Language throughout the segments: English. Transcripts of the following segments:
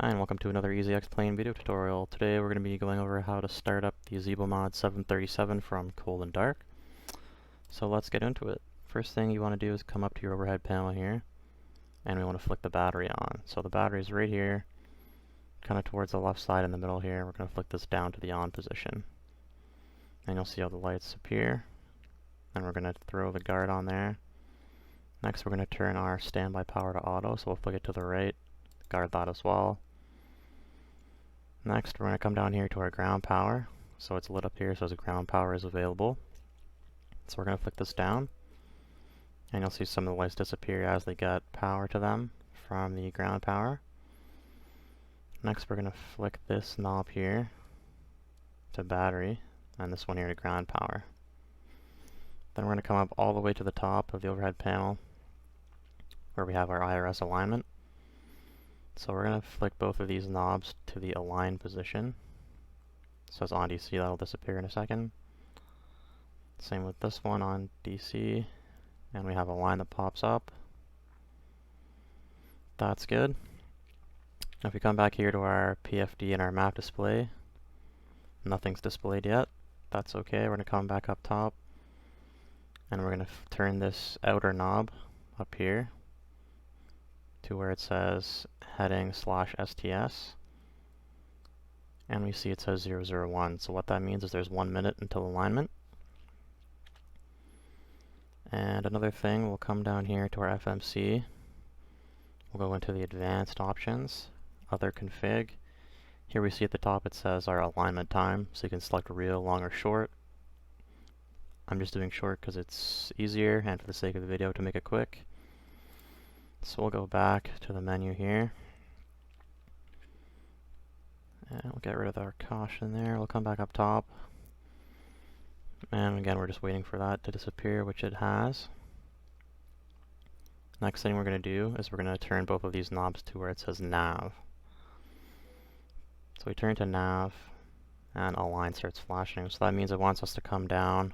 Hi and welcome to another Easy Explain video tutorial. Today we're going to be going over how to start up the ZIBO mod 737 from cold and dark. So let's get into it. First thing you want to do is come up to your overhead panel here, and we want to flick the battery on. So the battery is right here, kind of towards the left side in the middle here. We're going to flick this down to the on position. And you'll see how the lights appear. And we're going to throw the guard on there. Next we're going to turn our standby power to auto, so we'll flick it to the right, guard that as well. Next, we're going to come down here to our ground power. So it's lit up here, so the ground power is available. So we're going to flick this down, and you'll see some of the lights disappear as they get power to them from the ground power. Next, we're going to flick this knob here to battery, and this one here to ground power. Then we're going to come up all the way to the top of the overhead panel, where we have our IRS alignment. So we're going to flick both of these knobs to the align position. So it's on DC, that'll disappear in a second. Same with this one on DC, and we have a line that pops up. That's good. Now if we come back here to our PFD and our map display, nothing's displayed yet. That's okay, we're going to come back up top, and we're going to turn this outer knob up here to where it says heading /STS, and we see it says 001. So what that means is there's 1 minute until alignment. And another thing, we'll come down here to our FMC. We'll go into the advanced options, other config. Here we see at the top it says our alignment time, so you can select real, long, or short. I'm just doing short because it's easier and for the sake of the video to make it quick. So we'll go back to the menu here, and we'll get rid of our caution there. We'll come back up top, and again we're just waiting for that to disappear, which it has. Next thing we're going to do is we're going to turn both of these knobs to where it says nav. So we turn to nav, and align starts flashing. So that means it wants us to come down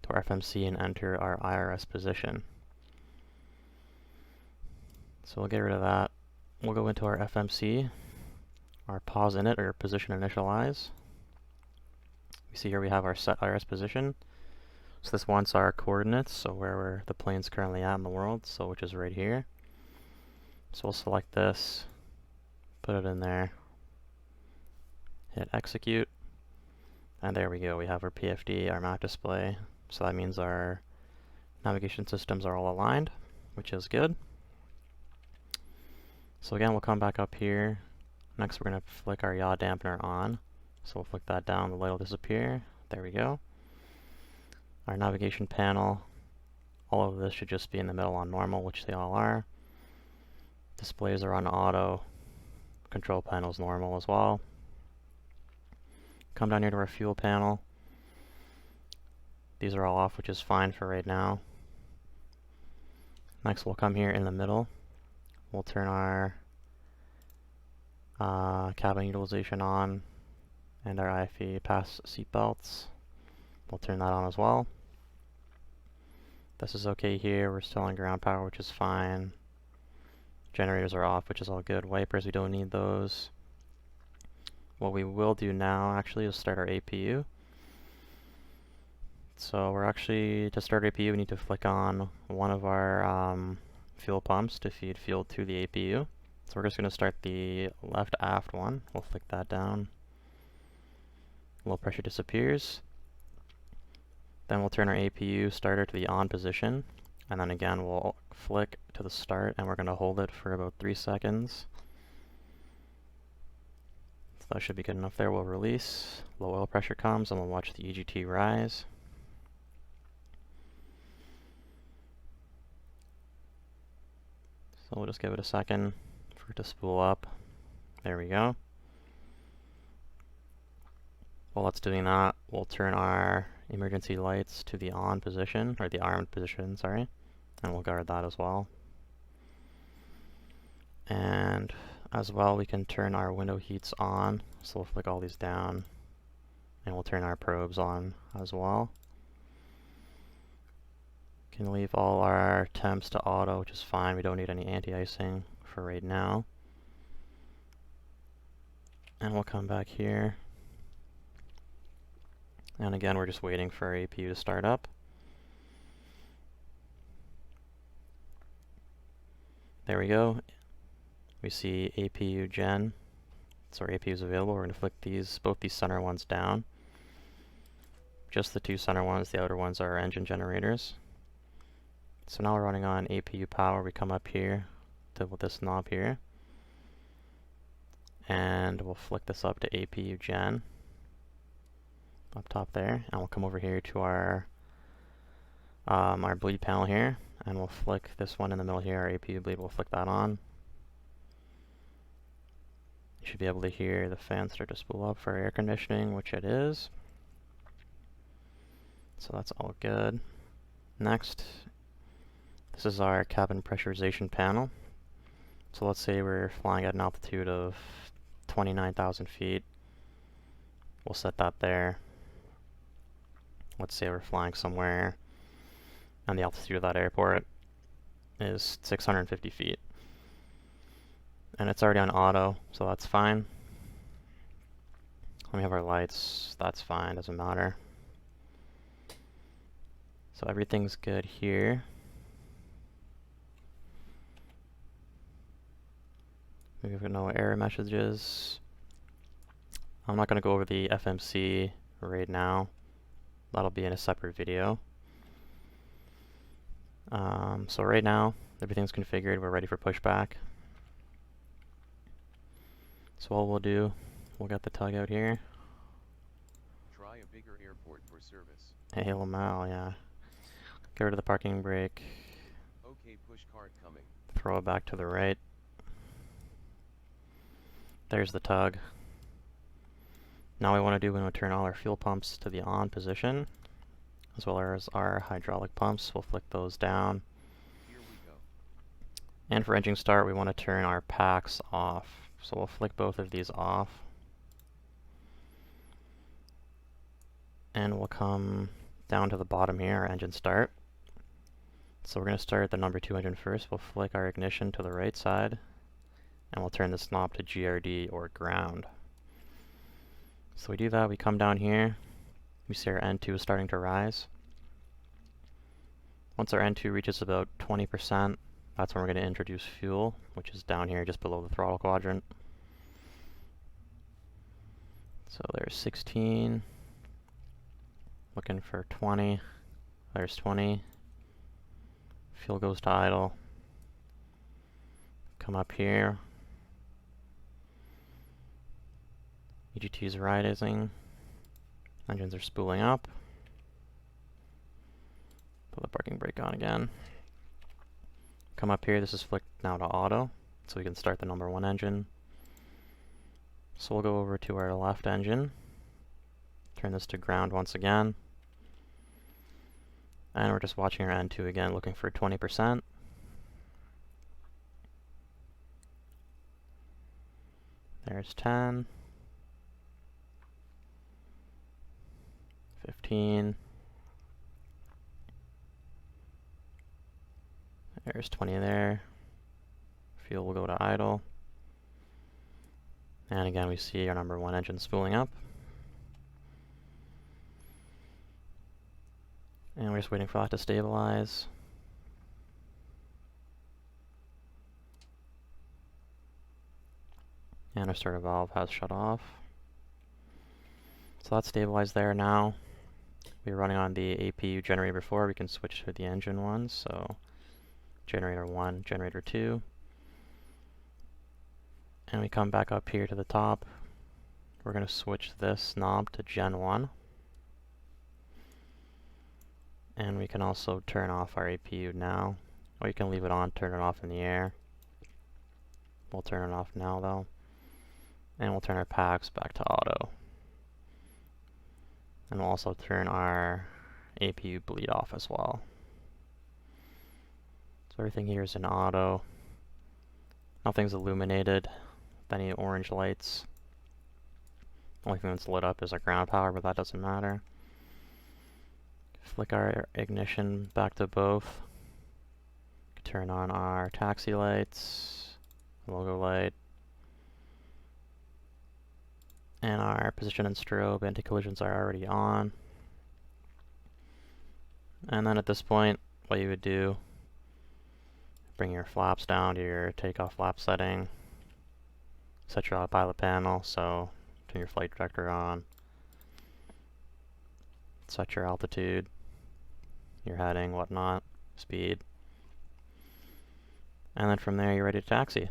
to our FMC and enter our IRS position. So we'll get rid of that. We'll go into our FMC, our pause init or position initialize. We see here we have our set IRS position. So this wants our coordinates, so where the plane's currently at in the world, so which is right here. So we'll select this, put it in there, hit execute, and there we go. We have our PFD, our map display. So that means our navigation systems are all aligned, which is good. So again, we'll come back up here. Next, we're going to flick our yaw dampener on. So we'll flick that down, the light will disappear. There we go. Our navigation panel, all of this should just be in the middle on normal, which they all are. Displays are on auto. Control panel's normal as well. Come down here to our fuel panel. These are all off, which is fine for right now. Next, we'll come here in the middle. We'll turn our cabin utilization on, and our IFE pass seatbelts. We'll turn that on as well. This is okay here. We're still on ground power, which is fine. Generators are off, which is all good. Wipers, we don't need those. What we will do now, actually, is start our APU. So we're actually, to start APU, we need to flick on one of our fuel pumps to feed fuel to the APU. So we're just going to start the left aft one. We'll flick that down. Low pressure disappears. Then we'll turn our APU starter to the on position. And then again, we'll flick to the start, and we're going to hold it for about 3 seconds. So that should be good enough there. We'll release. Low oil pressure comes, and we'll watch the EGT rise. So we'll just give it a second for it to spool up. There we go. While it's doing that, we'll turn our emergency lights to the on position, or the armed position, sorry, and we'll guard that as well. And as well, we can turn our window heats on, so we'll flick all these down, and we'll turn our probes on as well. Can leave all our temps to auto, which is fine. We don't need any anti-icing for right now. And we'll come back here. And again, we're just waiting for our APU to start up. There we go. We see APU gen. So our APU is available. We're going to flick both these center ones down. Just the two center ones. The outer ones are our engine generators. So now we're running on APU power. We come up here to this knob here. And we'll flick this up to APU gen. Up top there. And we'll come over here to our bleed panel here. And we'll flick this one in the middle here. Our APU bleed, we'll flick that on. You should be able to hear the fan start to spool up for air conditioning, which it is. So that's all good. Next, this is our cabin pressurization panel. So let's say we're flying at an altitude of 29,000 feet. We'll set that there. Let's say we're flying somewhere and the altitude of that airport is 650 feet. And it's already on auto, so that's fine. Let me have our lights, that's fine, doesn't matter. So everything's good here. We've got no error messages. I'm not going to go over the FMC right now. That'll be in a separate video. So right now, everything's configured. We're ready for pushback. So what we'll do, we'll get the tug out here. Try a bigger airport for service. Hey, Lamau, yeah. Get rid of the parking brake. Okay, push cart coming. Throw it back to the right. There's the tug. Now we want to turn all our fuel pumps to the on position, as well as our hydraulic pumps. We'll flick those down. Here we go. And for engine start, we want to turn our packs off. So we'll flick both of these off. And we'll come down to the bottom here, our engine start. So we're going to start the number 2 engine first. We'll flick our ignition to the right side, and we'll turn this knob to GRD or ground. So we do that, we come down here, we see our N2 is starting to rise. Once our N2 reaches about 20%, that's when we're going to introduce fuel, which is down here just below the throttle quadrant. So there's 16, looking for 20, there's 20, fuel goes to idle, come up here, EGT is rising, engines are spooling up, put the parking brake on again, come up here, this is flicked now to auto, so we can start the number 1 engine. So we'll go over to our left engine, turn this to ground once again, and we're just watching our N2 again, looking for 20%. There's 10, 15, there's 20 there, fuel will go to idle, and again we see our number 1 engine spooling up, and we're just waiting for that to stabilize. And our starter valve has shut off. So that's stabilized there now. We were running on the APU generator before, we can switch to the engine ones, so generator 1, generator 2. And we come back up here to the top. We're going to switch this knob to Gen 1. And we can also turn off our APU now, or you can leave it on, turn it off in the air. We'll turn it off now though. And we'll turn our packs back to auto. And we'll also turn our APU bleed off as well. So everything here is in auto. Nothing's illuminated with any orange lights. Only thing that's lit up is our ground power, but that doesn't matter. Flick our ignition back to both. Turn on our taxi lights, logo light. And our position and strobe anti-collisions are already on. And then at this point, what you would do, bring your flaps down to your takeoff flap setting, set your autopilot panel, so turn your flight director on, set your altitude, your heading, whatnot, speed, and then from there you're ready to taxi.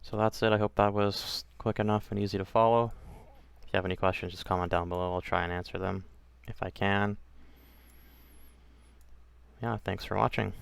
So that's it. I hope that was quick enough and easy to follow. If you have any questions, just comment down below. I'll try and answer them if I can. Yeah, thanks for watching.